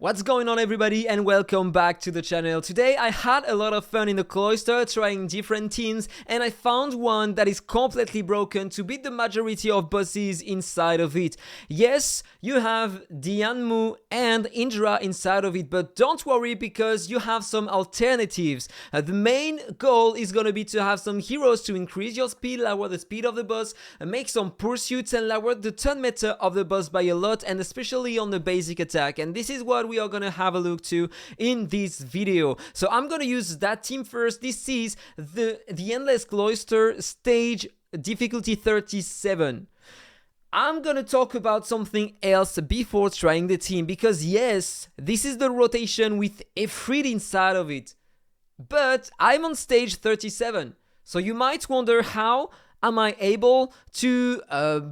What's going on, everybody, and welcome back to the channel. Today I had a lot of fun in the Cloister trying different teams, and I found one that is completely broken to beat the majority of bosses inside of it. Yes, you have Dianmu and Indra inside of it, but don't worry because you have some alternatives. The main goal is gonna be to have some heroes to increase your speed, lower the speed of the boss, make some pursuits and lower the turn meta of the boss by a lot, and especially on the basic attack. And this is what we are gonna have a look to in this video. So I'm gonna use that team first. This is the Endless Cloister stage difficulty 37. I'm gonna talk about something else before trying the team, because yes, this is the rotation with Efreet inside of it, but I'm on stage 37. So you might wonder, how am I able to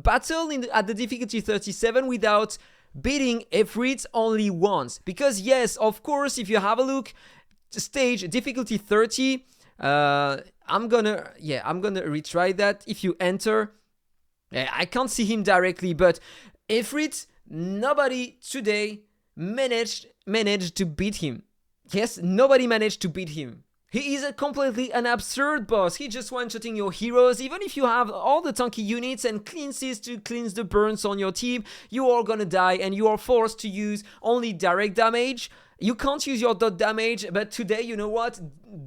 battle at the difficulty 37 without beating Efreet only once? Because yes, of course, if you have a look, stage difficulty 30, I'm gonna retry that. If you enter, I can't see him directly, but Efreet, nobody today managed to beat him. Yes, nobody managed to beat him. He is completely an absurd boss. He just one-shotting your heroes. Even if you have all the tanky units and cleanses to cleanse the burns on your team, you are gonna die and you are forced to use only direct damage. You can't use your dot damage, but today, you know what?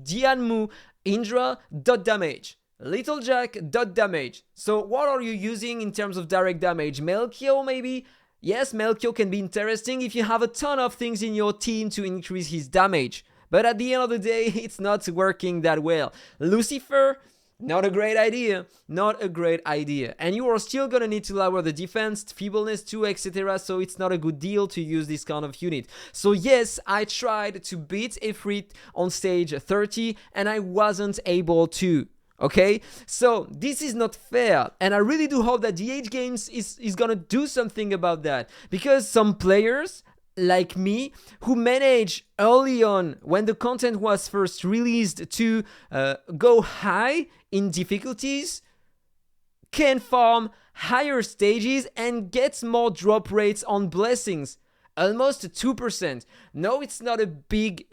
Dianmu, Indra, dot damage. Little Jack, dot damage. So what are you using in terms of direct damage? Melchior maybe? Yes, Melchior can be interesting if you have a ton of things in your team to increase his damage. But at the end of the day, it's not working that well. Lucifer, not a great idea. Not a great idea. And you are still gonna need to lower the defense, feebleness too, etc. So it's not a good deal to use this kind of unit. So yes, I tried to beat Efreet on stage 30 and I wasn't able to. Okay, so this is not fair, and I really do hope that DH Games is gonna do something about that, because some players like me, who managed early on when the content was first released to go high in difficulties, can farm higher stages and get more drop rates on blessings. Almost 2%. No, it's not a big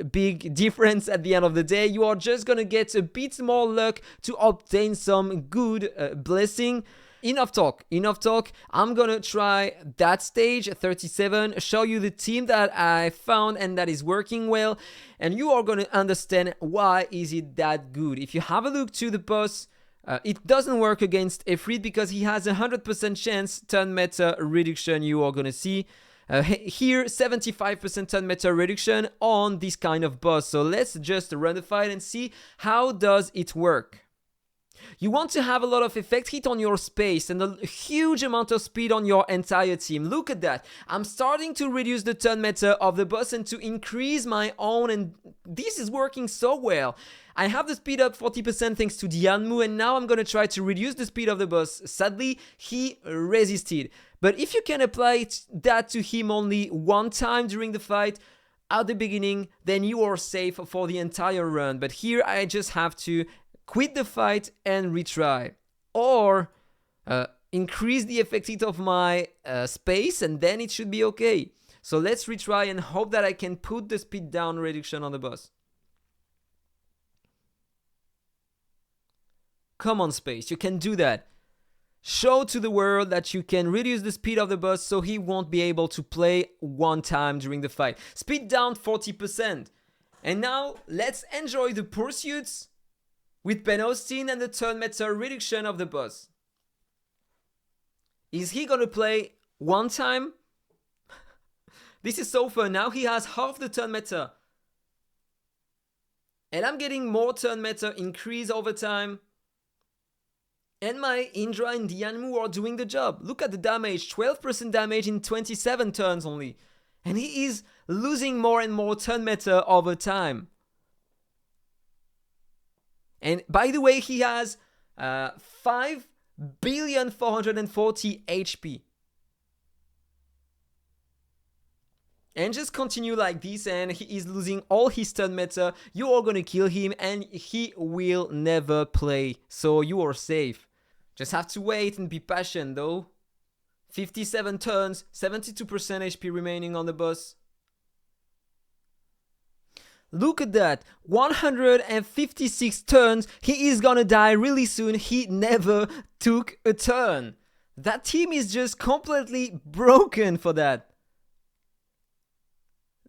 difference at the end of the day. You are just gonna get a bit more luck to obtain some good blessing. Enough talk. I'm gonna try that stage 37, show you the team that I found and that is working well, and you are gonna understand why is it that good. If you have a look to the boss, it doesn't work against Efreet because he has a 100% chance turn meta reduction. You are gonna see here 75% turn meta reduction on this kind of boss. So let's just run the fight and see how does it work. You want to have a lot of effect hit on your space and a huge amount of speed on your entire team. Look at that. I'm starting to reduce the turn meta of the boss and to increase my own, and this is working so well. I have the speed up 40% thanks to Dianmu, and now I'm gonna try to reduce the speed of the boss. Sadly, he resisted. But if you can apply that to him only one time during the fight at the beginning, then you are safe for the entire run. But here I just have to quit the fight and retry, or increase the effect hit of my space, and then it should be okay. So let's retry and hope that I can put the speed down reduction on the boss. Come on, space, you can do that. Show to the world that you can reduce the speed of the boss so he won't be able to play one time during the fight. Speed down 40%. And now let's enjoy the pursuits with Ben Austin and the turn meta reduction of the boss. Is he gonna play one time? This is so fun. Now he has half the turn meta. And I'm getting more turn meta increase over time. And my Indra and Dianmu are doing the job. Look at the damage, 12% damage in 27 turns only. And he is losing more and more turn meta over time. And by the way, he has 5,440 HP. And just continue like this, and he is losing all his turn meta. You are gonna kill him and he will never play. So you are safe. Just have to wait and be patient though. 57 turns, 72% HP remaining on the boss. Look at that, 156 turns, he is gonna die really soon, he never took a turn. That team is just completely broken for that.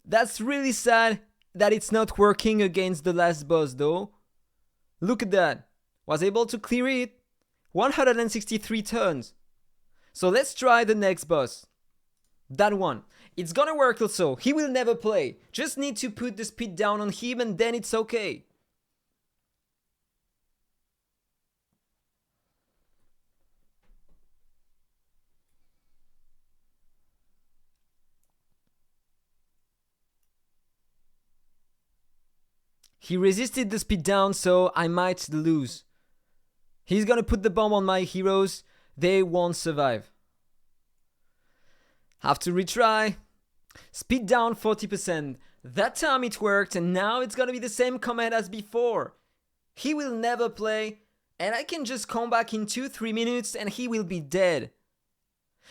That's really sad that it's not working against the last boss though. Look at that, was able to clear it, 163 turns. So let's try the next boss. That one. It's gonna work also. He will never play. Just need to put the speed down on him and then it's okay. He resisted the speed down, so I might lose. He's gonna put the bomb on my heroes. They won't survive. Have to retry. Speed down 40%. That time it worked and now it's gonna be the same command as before. He will never play and I can just come back in 2-3 minutes and he will be dead.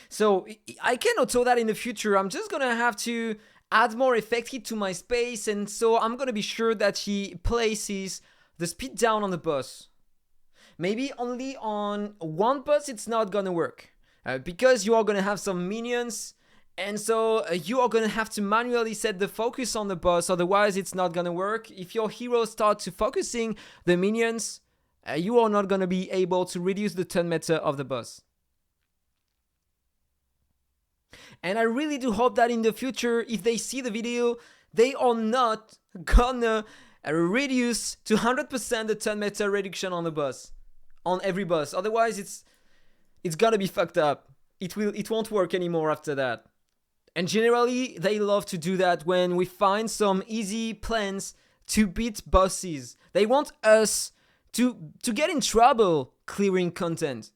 So I can auto that in the future. I'm just gonna have to add more effect hit to my space, and so I'm gonna be sure that he places the speed down on the boss. Maybe only on one boss it's not gonna work because you are gonna have some minions, and so you are gonna have to manually set the focus on the boss, otherwise it's not gonna work. If your hero starts to focusing the minions, you are not gonna be able to reduce the turn meter of the boss. And I really do hope that in the future, if they see the video, they are not gonna reduce to 100% the turn meter reduction on the boss, on every boss. Otherwise, it's gonna be fucked up. It won't work anymore after that. And generally, they love to do that when we find some easy plans to beat bosses. They want us to get in trouble clearing content.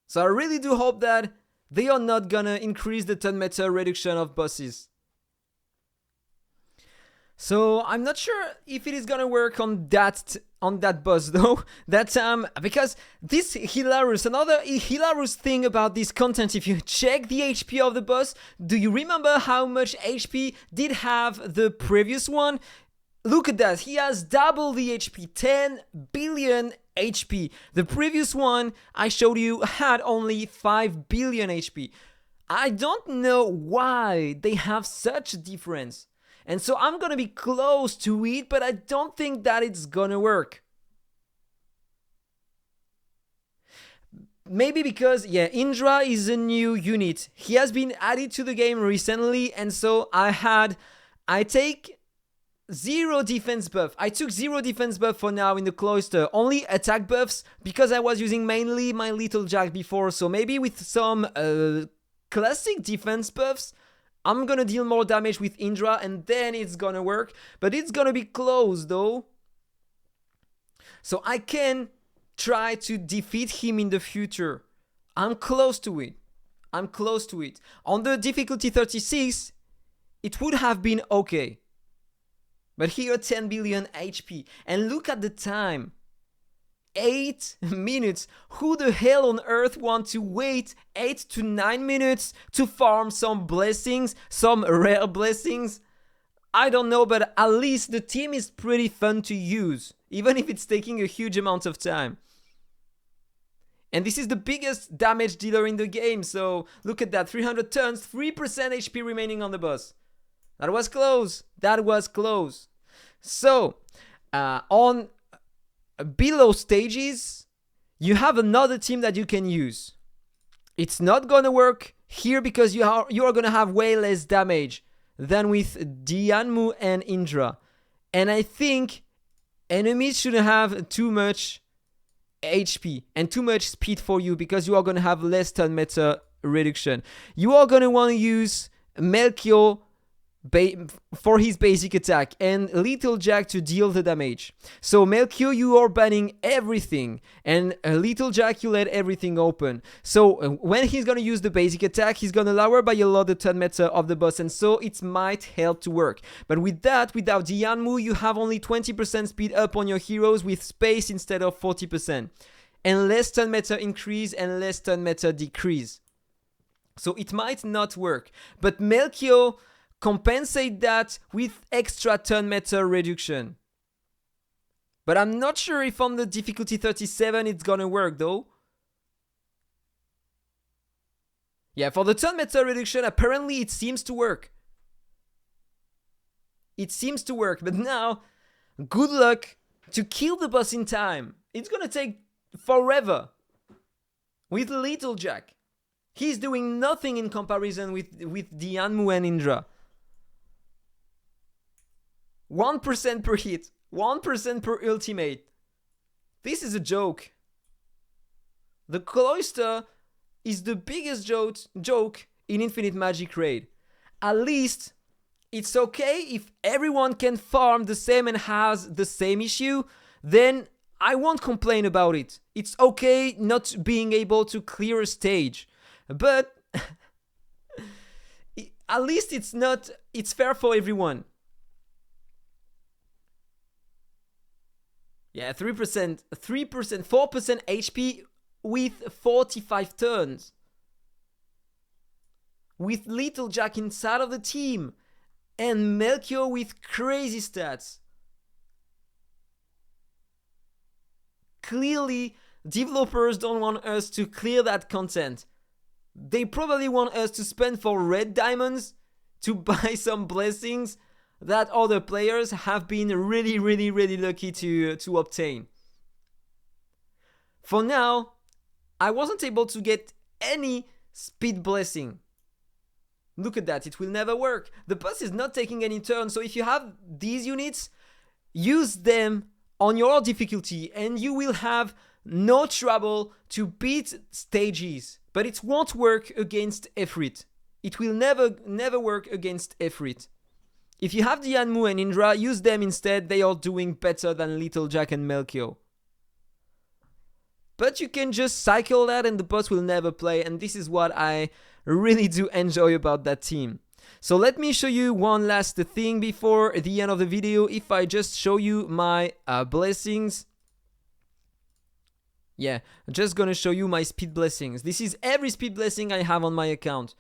So I really do hope that they are not gonna increase the turn meter reduction of bosses. So I'm not sure if it is gonna work on that boss though. Because this another hilarious thing about this content, if you check the HP of the boss, do you remember how much HP did have the previous one? Look at that, he has double the HP, 10 billion HP. The previous one I showed you had only 5 billion HP. I don't know why they have such a difference. And so I'm gonna be close to it, but I don't think that it's gonna work. Maybe because, Indra is a new unit. He has been added to the game recently, and so I take 0 defense buff. I took 0 defense buff for now in the Cloister. Only attack buffs because I was using mainly my Little Jack before. So maybe with some classic defense buffs, I'm gonna deal more damage with Indra and then it's gonna work. But it's gonna be close though. So I can try to defeat him in the future. I'm close to it. On the difficulty 36, it would have been okay. But here 10 billion HP. And look at the time. 8 minutes. Who the hell on earth want to wait 8 to 9 minutes to farm some blessings, some rare blessings? I don't know, but at least the team is pretty fun to use, even if it's taking a huge amount of time. And this is the biggest damage dealer in the game, so look at that, 300 turns, 3% HP remaining on the boss. That was close. So, on below stages, you have another team that you can use. It's not gonna work here because you are gonna have way less damage than with Dianmu and Indra. And I think enemies shouldn't have too much HP and too much speed for you because you are gonna have less turn meter reduction. You are gonna want to use Melchior for his basic attack and Little Jack to deal the damage. So Melchior, you are banning everything, and Little Jack, you let everything open. So when he's gonna use the basic attack, he's gonna lower by a lot the turn meter of the boss, and so it might help to work. But with that, without Dianmu, you have only 20% speed up on your heroes with space instead of 40%, and less turn meter increase and less turn meter decrease. So it might not work. But Melchior compensate that with extra turn meter reduction. But I'm not sure if on the difficulty 37 it's gonna work though. Yeah, for the turn meter reduction, apparently it seems to work. It seems to work, but now, good luck to kill the boss in time. It's gonna take forever. With Little Jack. He's doing nothing in comparison with the Anmu and Indra. 1% per hit. 1% per ultimate. This is a joke. The Cloister is the biggest joke in Infinite Magicraid. At least it's okay if everyone can farm the same and has the same issue, then I won't complain about it. It's okay not being able to clear a stage. But at least it's fair for everyone. Yeah, 3%, 4% HP with 45 turns. With Little Jack inside of the team. And Melchior with crazy stats. Clearly, developers don't want us to clear that content. They probably want us to spend for red diamonds to buy some blessings that other players have been really lucky to obtain. For now, I wasn't able to get any speed blessing. Look at that, it will never work. The boss is not taking any turns, so if you have these units, use them on your difficulty and you will have no trouble to beat stages. But it won't work against Ifrit. It will never work against Ifrit. If you have the Anmu and Indra, use them instead. They are doing better than Little Jack and Melchior. But you can just cycle that and the boss will never play, and this is what I really do enjoy about that team. So let me show you one last thing before the end of the video. If I just show you my blessings. Yeah, I'm just gonna show you my speed blessings. This is every speed blessing I have on my account.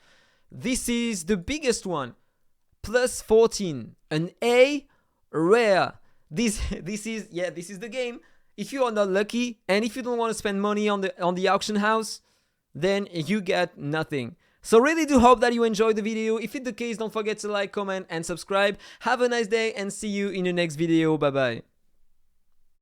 This is the biggest one. Plus 14. An A rare. This is the game. If you are not lucky and if you don't want to spend money on the auction house, then you get nothing. So really do hope that you enjoyed the video. If it's the case, don't forget to like, comment and subscribe. Have a nice day and see you in the next video. Bye bye.